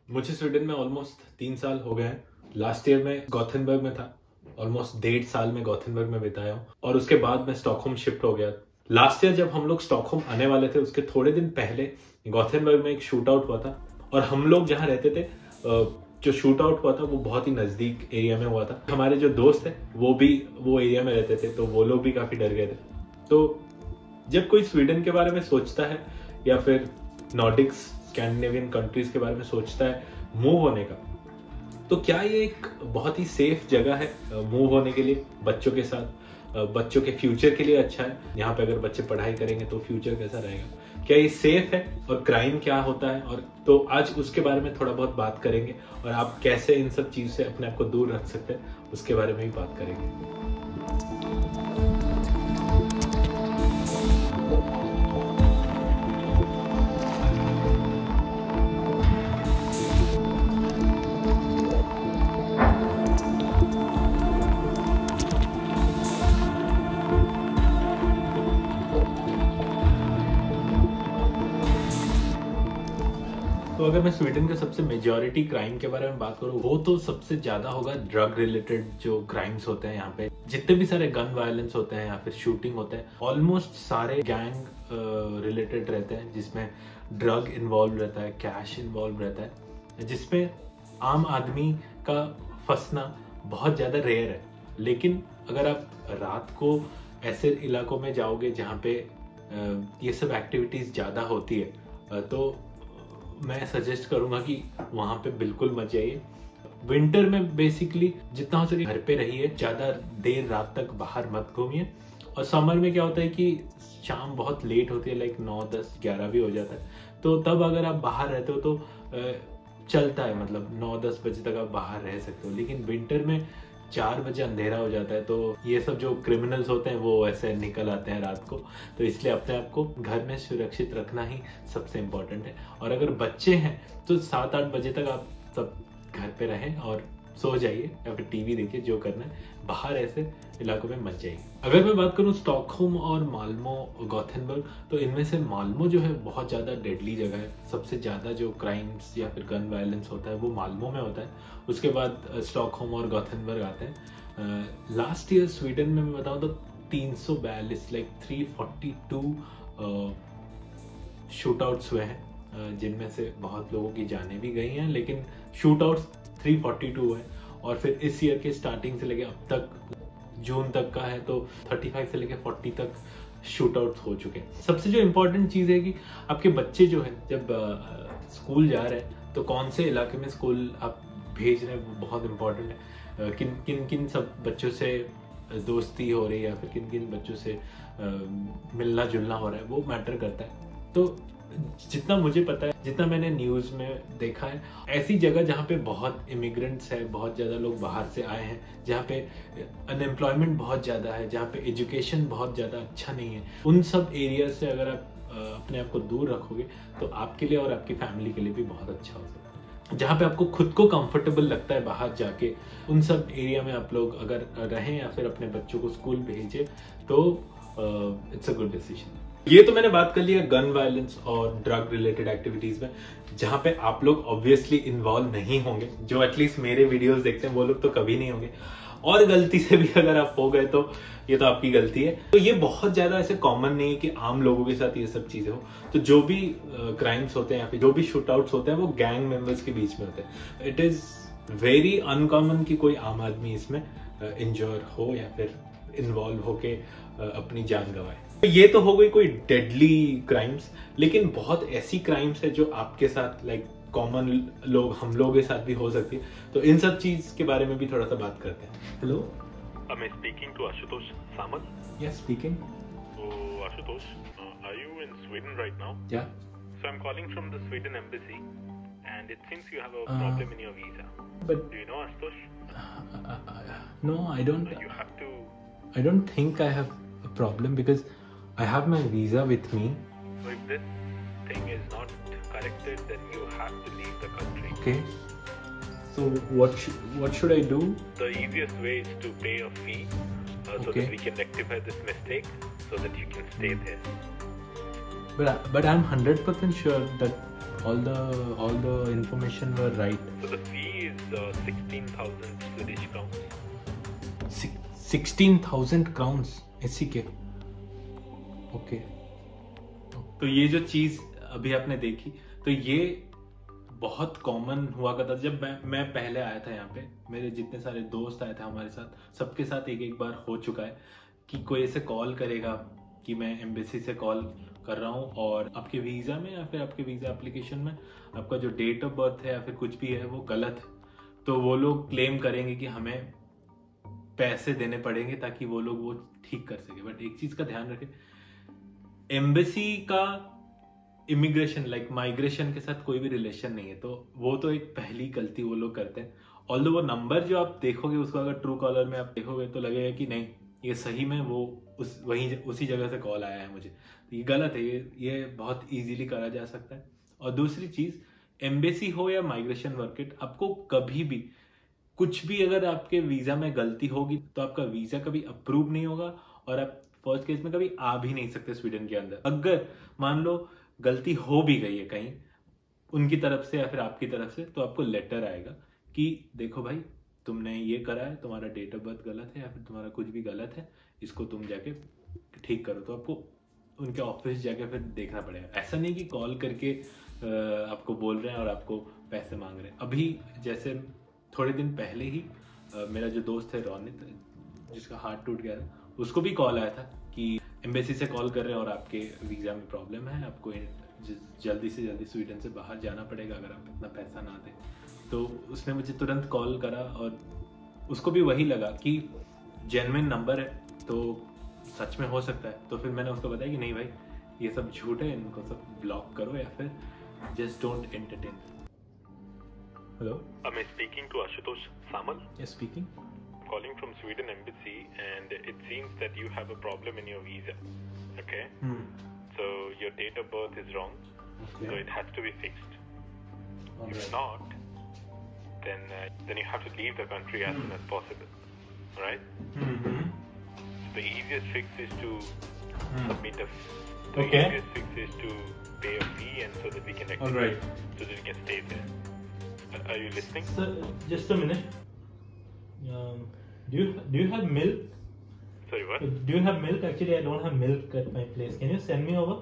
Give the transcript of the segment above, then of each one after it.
मुझे स्वीडन में ऑलमोस्ट 3 साल हो गए हैं। लास्ट ईयर में गॉथेनबर्ग में था, ऑलमोस्ट 1.5 साल में गॉथेनबर्ग में बिताया हूँ और उसके बाद मैं स्टॉकहोम शिफ्ट हो गया। लास्ट ईयर जब हम लोग स्टॉकहोम आने वाले थे उसके थोड़े दिन पहले गॉथेनबर्ग में एक शूट आउट हुआ था और हम लोग जहाँ रहते थे, जो शूट आउट हुआ था वो बहुत ही नजदीक एरिया में हुआ था। हमारे जो दोस्त है वो भी वो एरिया में रहते थे, तो वो लोग भी काफी डर गए थे। तो जब कोई स्वीडन के बारे में सोचता है या फिर नॉर्डिक्स स्कैंडिनेवियन कंट्रीज के बारे में सोचता है मूव होने का, तो क्या ये एक बहुत ही सेफ जगह है मूव होने के लिए? बच्चों के साथ, बच्चों के फ्यूचर के लिए अच्छा है। यहाँ पे अगर बच्चे पढ़ाई करेंगे तो फ्यूचर कैसा रहेगा? क्या ये सेफ है? और क्राइम क्या होता है? और तो आज उसके बारे में थोड़ा बहुत बात करेंगे और आप कैसे इन सब चीज से अपने आप को दूर रख सकते हैं उसके बारे में भी बात करेंगे। तो अगर मैं स्वीडन के सबसे मेजॉरिटी क्राइम के बारे में बात करूं, वो तो सबसे ज्यादा होगा ड्रग रिलेटेड जो क्राइम्स होते हैं। यहाँ पे जितने भी सारे गन वायलेंस होते हैं या फिर शूटिंग होते हैं, ऑलमोस्ट सारे गैंग रिलेटेड रहते हैं, जिसमें ड्रग इन्वॉल्व रहता है, कैश इन्वॉल्व रहता है, जिसमें आम आदमी का फंसना बहुत ज्यादा रेयर है। लेकिन अगर आप रात को ऐसे इलाकों में जाओगे जहाँ पे ये सब एक्टिविटीज ज्यादा होती है, तो मैं सजेस्ट करूंगा कि वहां पे बिल्कुल मत जाइए। विंटर में बेसिकली जितना हो सके घर पे रहिए, ज्यादा देर रात तक बाहर मत घूमिए। और समर में क्या होता है कि शाम बहुत लेट होती है, लाइक 9, 10, 11 भी हो जाता है, तो तब अगर आप बाहर रहते हो तो चलता है, मतलब 9, 10 बजे तक आप बाहर रह सकते हो। लेकिन विंटर में 4 बजे अंधेरा हो जाता है, तो ये सब जो क्रिमिनल्स होते हैं वो ऐसे निकल आते हैं रात को। तो इसलिए अपने आप को घर में सुरक्षित रखना ही सबसे इम्पोर्टेंट है। और अगर बच्चे हैं तो 7-8 बजे तक आप सब घर पे रहें और सो जाइए या फिर टीवी देखिए, जो करना है। बाहर ऐसे इलाकों में मत जाइए। अगर मैं बात करूं स्टॉकहोम और माल्मो, गॉथेनबर्ग, तो इनमें से माल्मो जो है बहुत ज्यादा डेडली जगह है। सबसे ज्यादा जो क्राइम्स या फिर गन वायलेंस होता है वो माल्मो में होता है। उसके बाद स्टॉकहोम और गॉथेनबर्ग आते हैं। लास्ट ईयर स्वीडन में मैं बताऊं तो 342 लाइक 342 शूट आउट्स हुए हैं, जिनमें से बहुत लोगों की जानें भी गई हैं, लेकिन शूट आउट्स 342 है। और फिर इस ईयर के स्टार्टिंग से लेके अब तक जून तक का है तो 35 से लेके 40 तक शूट आउट हो चुके हैं। सबसे जो इम्पोर्टेंट चीज है कि आपके बच्चे जो है जब स्कूल जा रहे हैं तो कौन से इलाके में स्कूल आप भेज रहे हैं वो बहुत इम्पोर्टेंट है। किन किन सब बच्चों से दोस्ती हो रही है या फिर किन किन बच्चों से मिलना जुलना हो रहा है, वो मैटर करता है। तो जितना मुझे पता है, जितना मैंने न्यूज में देखा है, ऐसी जगह जहाँ पे बहुत इमिग्रेंट्स है, बहुत ज्यादा लोग बाहर से आए हैं, जहाँ पे अनएम्प्लॉयमेंट बहुत ज्यादा है, जहाँ पे एजुकेशन बहुत ज्यादा अच्छा नहीं है, उन सब एरिया से अगर आप अपने आप को दूर रखोगे तो आपके लिए और आपकी फैमिली के लिए भी बहुत अच्छा हो सकता है। जहाँ पे आपको खुद को कंफर्टेबल लगता है बाहर जाके, उन सब एरिया में आप लोग अगर रहें या फिर अपने बच्चों को स्कूल भेजें तो इट्स अ गुड डिसीजन। ये तो मैंने बात कर लिया गन वायलेंस और ड्रग रिलेटेड एक्टिविटीज में, जहां पे आप लोग ऑब्वियसली इन्वॉल्व नहीं होंगे। जो एटलीस्ट मेरे वीडियोस देखते हैं वो लोग तो कभी नहीं होंगे, और गलती से भी अगर आप हो गए तो ये तो आपकी गलती है। तो ये बहुत ज्यादा ऐसे कॉमन नहीं है कि आम लोगों के साथ ये सब चीजें हो। तो जो भी क्राइम्स होते हैं या फिर जो भी शूट आउट्स होते हैं वो गैंग मेंबर्स के बीच में होते हैं। इट इज वेरी अनकॉमन कि कोई आम आदमी इसमें इंजर हो या फिर इन्वॉल्व होके अपनी जान गंवाए। तो ये तो हो गई कोई डेडली क्राइम्स, लेकिन बहुत ऐसी क्राइम्स है जो आपके साथ लाइक कॉमन लोग, हम लोगों के साथ भी हो सकती है। तो इन सब चीज के बारे में भी थोड़ा सा बात करते हैं। Hello, Am I speaking to Ashutosh Samat? Yes speaking. So Ashutosh, are you in Sweden right now? या So I'm calling from the Sweden embassy, and it seems you have a problem in your visa. But Do you know Ashutosh? No, I You have to. Don't think I have a problem because I have my visa with me. So if this thing is not corrected, then you have to leave the country. Okay. So what should I do? The easiest way is to pay a fee, so Okay. that we can rectify this mistake, so that you can stay there. But I'm 100% sure that all the information were right. So the fee is 16,000 Swedish crowns. 16,000 crowns ऐसी के. Okay. तो ये जो चीज अभी आपने देखी, तो ये बहुत कॉमन हुआ करता. जब मैं पहले आया था यहाँ पे, मेरे जितने सारे दोस्त आए थे हमारे साथ, सबके साथ एक बार हो चुका है कि कोई ऐसे कॉल करेगा कि मैं एम्बेसी से कॉल कर रहा हूँ और आपके वीज़ा में या फिर आपके वीज़ा एप्लीकेशन में आपका जो डेट ऑफ बर्थ है या फिर कुछ भी है वो गलत है. तो वो लोग क्लेम करेंगे कि हमें पैसे देने पड़ेंगे ताकि वो लोग वो ठीक कर सके. बट एक चीज़ का ध्यान रखें, एम्बेसी का इमिग्रेशन लाइक माइग्रेशन के साथ कोई भी रिलेशन नहीं है. तो वो तो एक पहली गलती वो लोग करते हैं. ऑल्दो वो नंबर जो आप देखोगे उसको अगर ट्रू कॉलर में आप देखोगे तो लगेगा कि नहीं ये सही में वो उसी जगह से कॉल आया है मुझे. तो ये गलत है. ये बहुत इजीली करा जा सकता है. और दूसरी चीज, एम्बेसी हो या माइग्रेशन वर्केट, आपको कभी भी कुछ भी अगर आपके वीजा में गलती होगी तो आपका वीजा कभी अप्रूव नहीं होगा और आप फर्स्ट केस में कभी आ भी नहीं सकते स्वीडन के अंदर. अगर मान लो गलती हो भी गई है कहीं उनकी तरफ से या फिर आपकी तरफ से, तो आपको लेटर आएगा कि देखो भाई तुमने ये करा है, तुम्हारा डेट ऑफ बर्थ गलत है या फिर तुम्हारा कुछ भी गलत है, इसको तुम जाके ठीक करो. तो आपको उनके ऑफिस जाके फिर देखना पड़ेगा. ऐसा नहीं कि कॉल करके आपको बोल रहे हैं और आपको पैसे मांग रहे हैं. अभी जैसे थोड़े दिन पहले ही मेरा जो दोस्त है रोनित, जिसका हार्ट टूट गया था, उसको भी कॉल आया था कि एम्बेसी से कॉल कर रहे हैं और आपके वीज़ा में प्रॉब्लम है, आपको जल्दी से जल्दी स्वीडन से बाहर जाना पड़ेगा अगर आप इतना पैसा ना दें. तो उसने मुझे तुरंत कॉल करा और उसको भी वही लगा कि जेन्युइन नंबर है तो सच में हो सकता है. तो फिर मैंने उसको बताया कि नहीं भाई ये सब झूठ है, इनको सब ब्लॉक करो या फिर just don't entertain. Hello, Am I speaking to Ashutosh Samal? Yes speaking. Calling from Sweden Embassy, and it seems that you have a problem in your visa. Okay? So your date of birth is wrong. Okay. So it has to be fixed. All If right. not, then you have to leave the country as soon as possible. Right? The easiest fix is to submit the Okay. easiest fix is to pay a fee, and so that we can All right. so that we can stay there. Are you listening? Sir, just a minute. Do you have milk? Sorry, what? Do you have milk? Actually, I don't have milk at my place. Can you send me over?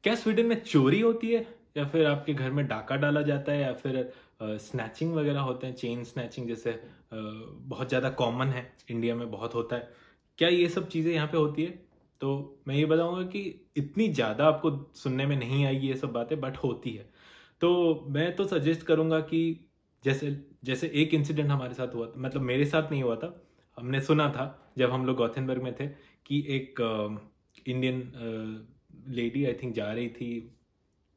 क्या Sweden में चोरी होती है या फिर आपके घर में डाका डाला जाता है या फिर स्नैचिंग वगैरह होते हैं, चेन स्नैचिंग जैसे बहुत ज़्यादा कॉमन है, इंडिया में बहुत होता है. क्या ये सब चीज़ें यहाँ पे होती है? तो मैं ये बताऊंगा कि इतनी ज़्यादा आपको सुनने में नहीं आएगी ये सब बातें, बट होती है. तो मैं तो सजेस्ट करूंगा कि जैसे एक इंसिडेंट हमारे साथ हुआ था, मतलब मेरे साथ नहीं हुआ था, हमने सुना था जब हम लोग गॉथेनबर्ग में थे कि एक इंडियन लेडी आई थिंक जा रही थी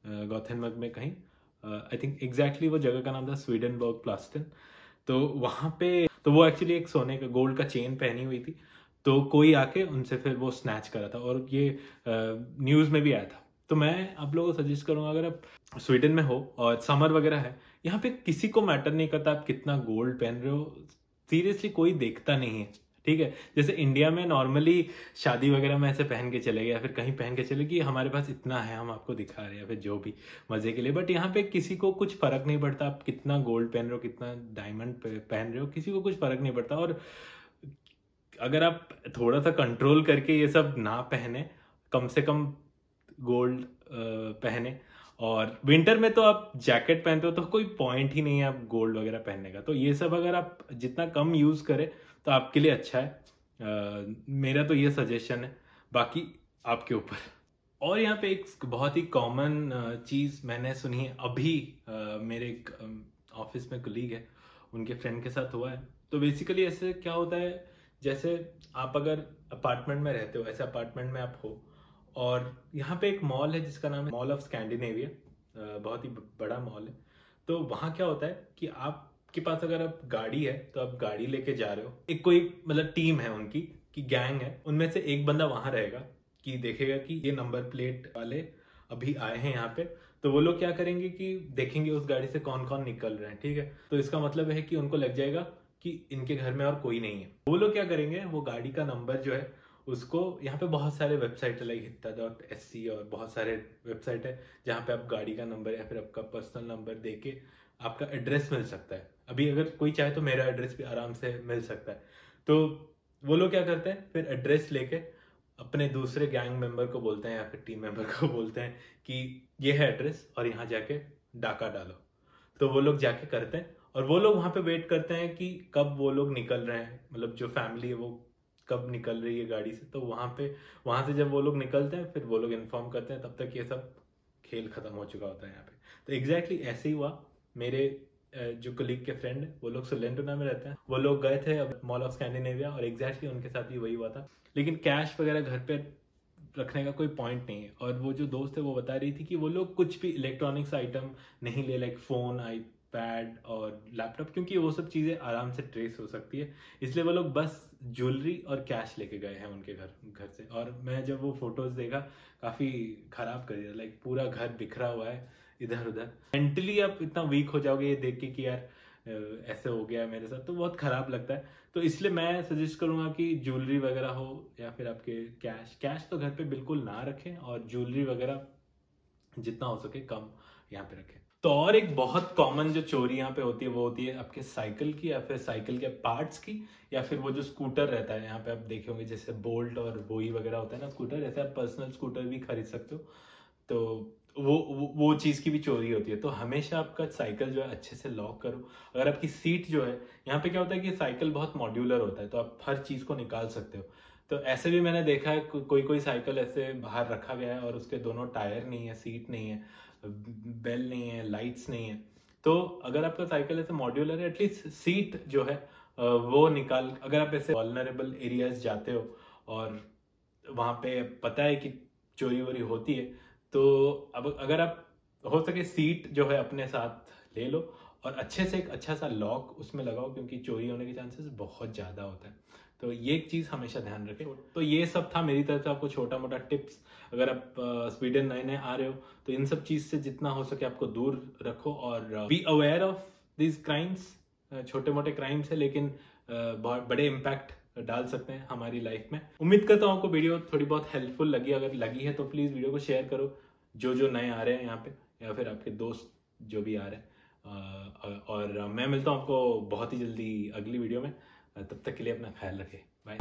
गॉथेनबर्ग में कहीं, आई थिंक एग्जैक्टली वो जगह का नाम था स्वीडनबर्ग प्लास्टन. तो वहाँ पे तो वो एक्चुअली एक सोने का गोल्ड का चेन पहनी हुई थी. तो कोई आके उनसे फिर वो स्नैच करा था और ये न्यूज़ में भी आया था. तो मैं आप लोगों को सजेस्ट करूंगा, अगर आप स्वीडन में हो और समर वगैरह है, यहाँ पे किसी को मैटर नहीं करता आप कितना गोल्ड पहन रहे हो. सीरियसली कोई देखता नहीं है. ठीक है, जैसे इंडिया में नॉर्मली शादी वगैरह में ऐसे पहन के चले गए या फिर कहीं पहन के चले कि हमारे पास इतना है हम आपको दिखा रहे हैं या फिर जो भी मजे के लिए. बट यहाँ पे किसी को कुछ फर्क नहीं पड़ता आप कितना गोल्ड पहन रहे हो, कितना डायमंड पहन रहे हो, किसी को कुछ फर्क नहीं पड़ता. और अगर आप थोड़ा सा कंट्रोल करके ये सब ना पहने, कम से कम गोल्ड पहने, और विंटर में तो आप जैकेट पहनते हो तो कोई पॉइंट ही नहीं है आप गोल्ड वगैरह पहनने का. तो ये सब अगर आप जितना कम यूज करें तो आपके लिए अच्छा है. मेरा तो ये सजेशन है, बाकी आपके ऊपर. और यहाँ पे एक बहुत ही कॉमन चीज मैंने सुनी है अभी, मेरे एक ऑफिस में कलीग है, उनके फ्रेंड के साथ हुआ है. तो बेसिकली ऐसे क्या होता है, जैसे आप अगर अपार्टमेंट में रहते हो, ऐसे अपार्टमेंट में आप हो और यहाँ पे एक मॉल है जिसका नाम है मॉल ऑफ स्कैंडिनेविया, बहुत ही बड़ा मॉल है. तो वहाँ क्या होता है कि आपके पास अगर आप गाड़ी है तो आप गाड़ी लेके जा रहे हो, एक कोई मतलब टीम है उनकी कि गैंग है, उनमें से एक बंदा वहां रहेगा कि देखेगा कि ये नंबर प्लेट वाले अभी आए हैं यहाँ पे. तो वो लोग क्या करेंगे कि देखेंगे उस गाड़ी से कौन कौन निकल रहे हैं. ठीक है, तो इसका मतलब है कि उनको लग जाएगा कि इनके घर में और कोई नहीं है. वो लोग क्या करेंगे, वो गाड़ी का नंबर जो है उसको यहाँ पे बहुत सारे वेबसाइट है लाइक hitta.sc और बहुत सारे वेबसाइट है जहाँ पे आप गाड़ी का नंबर या फिर आपका पर्सनल नंबर देके आपका एड्रेस मिल सकता है। अभी अगर कोई चाहे तो मेरा एड्रेस भी आराम से मिल सकता है। तो वो लोग क्या करते हैं, फिर एड्रेस लेके अपने दूसरे गैंग मेंबर को बोलते हैं या फिर टीम मेंबर को बोलते हैं कि ये है एड्रेस और यहाँ जाके डाका डालो। तो वो लोग जाके करते हैं और वो लोग वहां पे वेट करते हैं कि कब वो लोग निकल रहे हैं, मतलब जो फैमिली है वो कब निकल रही है गाड़ी से। तो वहां से जब वो लोग निकलते हैं फिर वो लोग इन्फॉर्म करते हैं, तब तक ये सब खेल खत्म हो चुका होता है यहाँ पे। तो एग्जैक्टली ऐसे ही हुआ। मेरे जो कलीग के फ्रेंड है वो लोग सोलेंटोना में रहते हैं, वो लोग गए थे मॉल ऑफ स्कैंडिनेविया और एग्जैक्टली उनके साथ भी वही हुआ था। लेकिन कैश वगैरह घर पे रखने का कोई पॉइंट नहीं है। और वो जो दोस्त है वो बता रही थी कि वो लोग कुछ भी इलेक्ट्रॉनिक्स आइटम नहीं ले, लाइक फोन, आईपैड और लैपटॉप, क्योंकि वो सब चीजें आराम से ट्रेस हो सकती है, इसलिए वो लोग बस ज्वेलरी और कैश लेके गए हैं उनके घर से। और मैं जब वो फोटोज देखा काफी खराब कर दिया, लाइक पूरा घर बिखरा हुआ है इधर उधर। मेंटली आप इतना वीक हो जाओगे ये देख के कि यार ऐसे हो गया मेरे साथ, तो बहुत खराब लगता है। तो इसलिए मैं सजेस्ट करूंगा कि ज्वेलरी वगैरह हो या फिर आपके कैश तो घर पे बिल्कुल ना रखें, और ज्वेलरी वगैरह जितना हो सके कम यहाँ पे रखें। तो और एक बहुत कॉमन जो चोरी यहाँ पे होती है वो होती है आपके साइकिल की या फिर साइकिल के पार्ट्स की, या फिर वो जो स्कूटर रहता है यहाँ पे आप देखे होंगे जैसे बोल्ट और बोई वगैरह होता है ना स्कूटर, ऐसे आप पर्सनल स्कूटर भी खरीद सकते हो। तो वो चीज की भी चोरी होती है। तो हमेशा आपका साइकिल जो है अच्छे से लॉक करो। अगर आपकी सीट जो है, यहाँ पे क्या होता है कि साइकिल बहुत मॉड्यूलर होता है तो आप हर चीज को निकाल सकते हो। तो ऐसे भी मैंने देखा है कोई साइकिल ऐसे बाहर रखा गया है और उसके दोनों टायर नहीं है, सीट नहीं है, बेल नहीं है, लाइट्स नहीं है। तो अगर आपका साइकिल ऐसे मॉड्यूलर है, एटलीस्ट सीट जो है वो निकाल, अगर आप ऐसे वल्नरेबल एरियाज जाते हो और वहां पे पता है कि चोरी वोरी होती है, तो अब अगर आप हो सके सीट जो है अपने साथ ले लो और अच्छे से एक अच्छा सा लॉक उसमें लगाओ, क्योंकि चोरी होने के चांसेस बहुत ज्यादा होता है। तो ये एक चीज हमेशा ध्यान रखें। तो ये सब था मेरी तरफ से आपको छोटा मोटा टिप्स। अगर आप स्वीडन नए आ रहे हो तो इन सब चीज से जितना हो सके आपको दूर रखो और be aware of this crimes. छोटे मोटे क्राइम्स है लेकिन बहुत बड़े इम्पैक्ट डाल सकते हैं हमारी लाइफ में। उम्मीद करता हूँ आपको वीडियो थोड़ी बहुत हेल्पफुल लगी। अगर लगी है तो प्लीज वीडियो को शेयर करो जो नए आ रहे हैं यहाँ पे, या फिर आपके दोस्त जो भी आ रहे हैं। और मैं मिलता हूँ आपको बहुत ही जल्दी अगली वीडियो में। तब तक के लिए अपना ख्याल रखें। बाय।